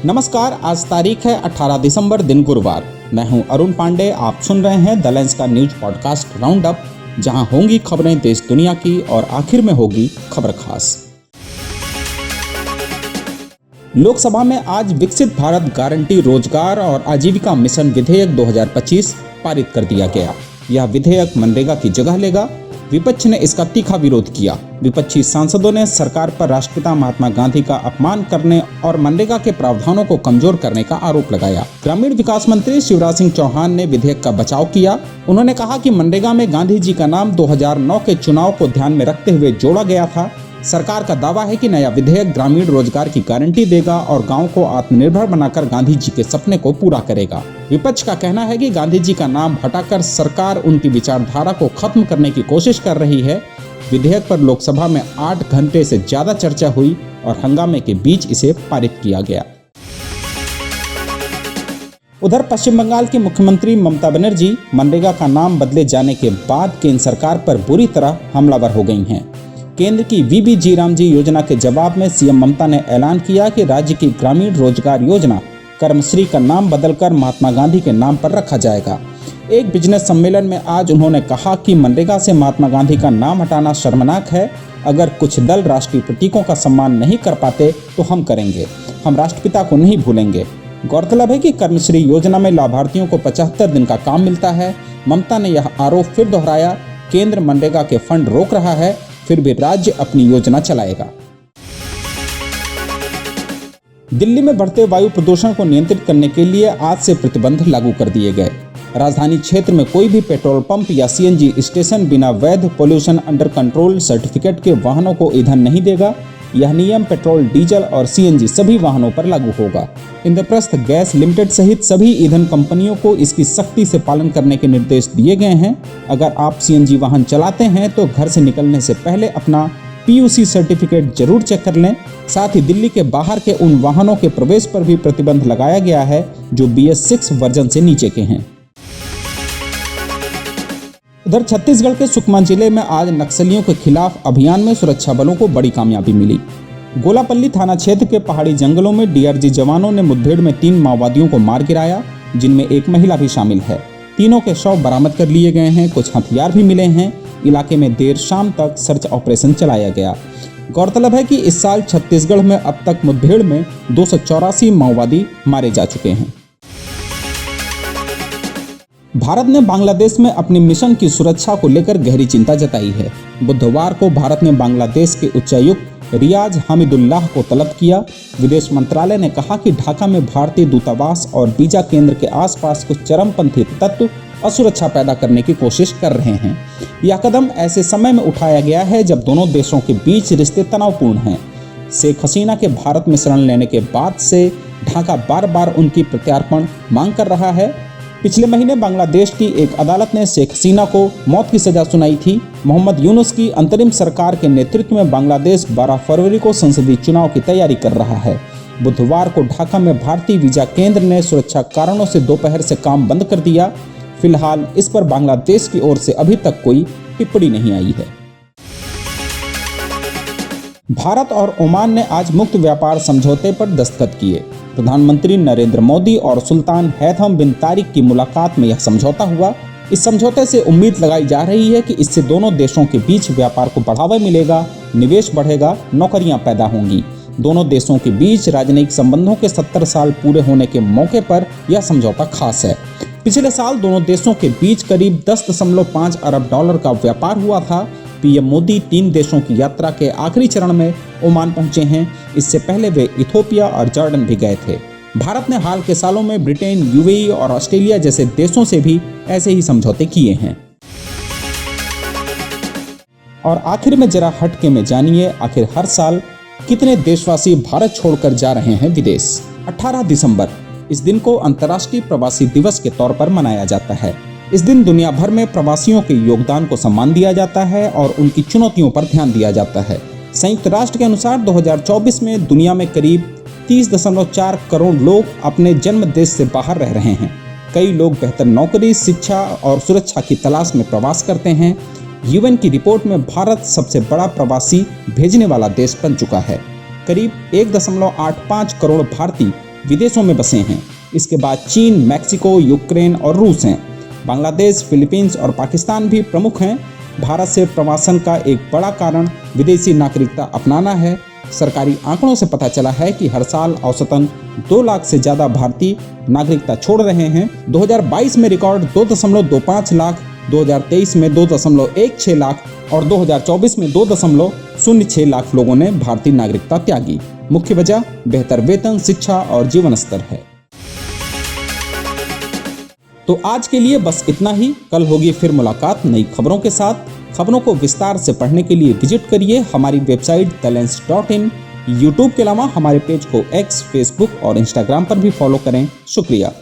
नमस्कार, आज तारीख है 18 दिसंबर, दिन गुरुवार। मैं हूं अरुण पांडे। आप सुन रहे हैं द लेंस का न्यूज पॉडकास्ट राउंड अप, जहां होंगी खबरें देश दुनिया की और आखिर में होगी खबर खास। लोकसभा में आज विकसित भारत गारंटी रोजगार और आजीविका मिशन विधेयक 2025 पारित कर दिया गया। यह विधेयक मनरेगा की जगह लेगा। विपक्ष ने इसका तीखा विरोध किया। विपक्षी सांसदों ने सरकार पर राष्ट्रपिता महात्मा गांधी का अपमान करने और मनरेगा के प्रावधानों को कमजोर करने का आरोप लगाया। ग्रामीण विकास मंत्री शिवराज सिंह चौहान ने विधेयक का बचाव किया। उन्होंने कहा कि मनरेगा में गांधी जी का नाम 2009 के चुनाव को ध्यान में रखते हुए जोड़ा गया था। सरकार का दावा है कि नया विधेयक ग्रामीण रोजगार की गारंटी देगा और गांव को आत्मनिर्भर बनाकर गांधी जी के सपने को पूरा करेगा। विपक्ष का कहना है कि गांधी जी का नाम हटाकर सरकार उनकी विचारधारा को खत्म करने की कोशिश कर रही है। विधेयक पर लोकसभा में 8 घंटे से ज्यादा चर्चा हुई और हंगामे के बीच इसे पारित किया गया। उधर पश्चिम बंगाल की मुख्यमंत्री ममता बनर्जी मनरेगा का नाम बदले जाने के बाद केंद्र सरकार पर बुरी तरह हमलावर हो गई हैं। केंद्र की वीबीजी रामजी योजना के जवाब में सीएम ममता ने ऐलान किया कि राज्य की ग्रामीण रोजगार योजना कर्मश्री का नाम बदलकर महात्मा गांधी के नाम पर रखा जाएगा। एक बिजनेस सम्मेलन में आज उन्होंने कहा कि मनरेगा से महात्मा गांधी का नाम हटाना शर्मनाक है। अगर कुछ दल राष्ट्रीय प्रतीकों का सम्मान नहीं कर पाते तो हम करेंगे। हम राष्ट्रपिता को नहीं भूलेंगे। गौरतलब है कि कर्मश्री योजना में लाभार्थियों को 75 दिन का काम मिलता है। ममता ने यह आरोप फिर दोहराया। केंद्र मनरेगा के फंड रोक रहा है, फिर भी राज्य अपनी योजना चलाएगा। दिल्ली में बढ़ते वायु प्रदूषण को नियंत्रित करने के लिए आज से प्रतिबंध लागू कर दिए गए। राजधानी क्षेत्र में कोई भी पेट्रोल पंप या सीएनजी स्टेशन बिना वैध पोल्यूशन अंडर कंट्रोल सर्टिफिकेट के वाहनों को ईंधन नहीं देगा। यह नियम पेट्रोल, डीजल और सीएनजी सभी वाहनों पर लागू होगा। इंद्रप्रस्थ गैस लिमिटेड सहित सभी ईंधन कंपनियों को इसकी सख्ती से पालन करने के निर्देश दिए गए हैं। अगर आप सीएनजी वाहन चलाते हैं तो घर से निकलने से पहले अपना पीयूसी सर्टिफिकेट जरूर चेक कर लें। साथ ही दिल्ली के बाहर के उन वाहनों के प्रवेश पर भी प्रतिबंध लगाया गया है जो BS6 वर्जन से नीचे के हैं। उधर छत्तीसगढ़ के सुकमा जिले में आज नक्सलियों के खिलाफ अभियान में सुरक्षा बलों को बड़ी कामयाबी मिली। गोलापल्ली थाना क्षेत्र के पहाड़ी जंगलों में डीआरजी जवानों ने मुठभेड़ में 3 माओवादियों को मार गिराया, जिनमें एक महिला भी शामिल है। तीनों के शव बरामद कर लिए गए हैं। कुछ हथियार भी मिले हैं। इलाके में देर शाम तक सर्च ऑपरेशन चलाया गया। गौरतलब है कि इस साल छत्तीसगढ़ में अब तक मुठभेड़ में 284 माओवादी मारे जा चुके हैं। भारत ने बांग्लादेश में अपने मिशन की सुरक्षा को लेकर गहरी चिंता जताई है। बुधवार को भारत ने बांग्लादेश के उच्चायुक्त रियाज हमीदुल्लाह को तलब किया। विदेश मंत्रालय ने कहा कि ढाका में भारतीय दूतावास और वीजा केंद्र के आसपास कुछ चरमपंथी तत्व असुरक्षा पैदा करने की कोशिश कर रहे हैं। यह कदम ऐसे समय में उठाया गया है जब दोनों देशों के बीच रिश्ते तनावपूर्ण हैं। शेख हसीना के भारत में शरण लेने के बाद से ढाका बार बार उनकी प्रत्यार्पण मांग कर रहा है। पिछले महीने बांग्लादेश की एक अदालत ने शेख हसीना को मौत की सजा सुनाई थी। मोहम्मद यूनुस की अंतरिम सरकार के नेतृत्व में बांग्लादेश 12 फरवरी को संसदीय चुनाव की तैयारी कर रहा है। बुधवार को ढाका में भारतीय वीजा केंद्र ने सुरक्षा कारणों से दोपहर से काम बंद कर दिया। फिलहाल इस पर बांग्लादेश की ओर से अभी तक कोई टिप्पणी नहीं आई है। भारत और ओमान ने आज मुक्त व्यापार समझौते पर दस्तखत किए। प्रधानमंत्री नरेंद्र मोदी और सुल्तान हैथम बिन तारिक की मुलाकात में यह समझौता हुआ। इस समझौते से उम्मीद लगाई जा रही है कि इससे दोनों देशों के बीच व्यापार को बढ़ावा मिलेगा, निवेश बढ़ेगा, नौकरियां पैदा होंगी। दोनों देशों के बीच राजनयिक संबंधों के 70 साल पूरे होने के मौके पर यह समझौता खास है। पिछले साल दोनों देशों के बीच करीब 10.5 अरब डॉलर का व्यापार हुआ था। पीएम मोदी 3 देशों की यात्रा के आखिरी चरण में ओमान पहुंचे हैं। इससे पहले वे इथोपिया और जॉर्डन भी गए थे। भारत ने हाल के सालों में ब्रिटेन, यूएई और ऑस्ट्रेलिया जैसे देशों से भी ऐसे ही समझौते किए हैं। और आखिर में जरा हटके में जानिए, आखिर हर साल कितने देशवासी भारत छोड़कर जा रहे हैं विदेश। 18 दिसंबर इस दिन को अंतर्राष्ट्रीय प्रवासी दिवस के तौर पर मनाया जाता है। इस दिन दुनिया भर में प्रवासियों के योगदान को सम्मान दिया जाता है और उनकी चुनौतियों पर ध्यान दिया जाता है। संयुक्त राष्ट्र के अनुसार 2024 में दुनिया में करीब 30.4 करोड़ लोग अपने जन्म देश से बाहर रह रहे हैं। कई लोग बेहतर नौकरी, शिक्षा और सुरक्षा की तलाश में प्रवास करते हैं। यूएन की रिपोर्ट में भारत सबसे बड़ा प्रवासी भेजने वाला देश बन चुका है। करीब 1.85 करोड़ भारतीय विदेशों में बसे हैं। इसके बाद चीन, मैक्सिको, यूक्रेन और रूस हैं। बांग्लादेश, फिलीपींस और पाकिस्तान भी प्रमुख हैं। भारत से प्रवासन का एक बड़ा कारण विदेशी नागरिकता अपनाना है। सरकारी आंकड़ों से पता चला है कि हर साल औसतन 2 लाख से ज़्यादा भारतीय नागरिकता छोड़ रहे हैं। 2022 में रिकॉर्ड 2.25 लाख, 2023 में 2.16 लाख और 2024 में 2.06 लाख लोगों ने भारतीय नागरिकता त्यागी। मुख्य वजह बेहतर वेतन, शिक्षा और जीवन स्तर है। तो आज के लिए बस इतना ही। कल होगी फिर मुलाकात नई खबरों के साथ। खबरों को विस्तार से पढ़ने के लिए विजिट करिए हमारी वेबसाइट theLens.in। यूट्यूब के अलावा हमारे पेज को X, फेसबुक और इंस्टाग्राम पर भी फॉलो करें। शुक्रिया।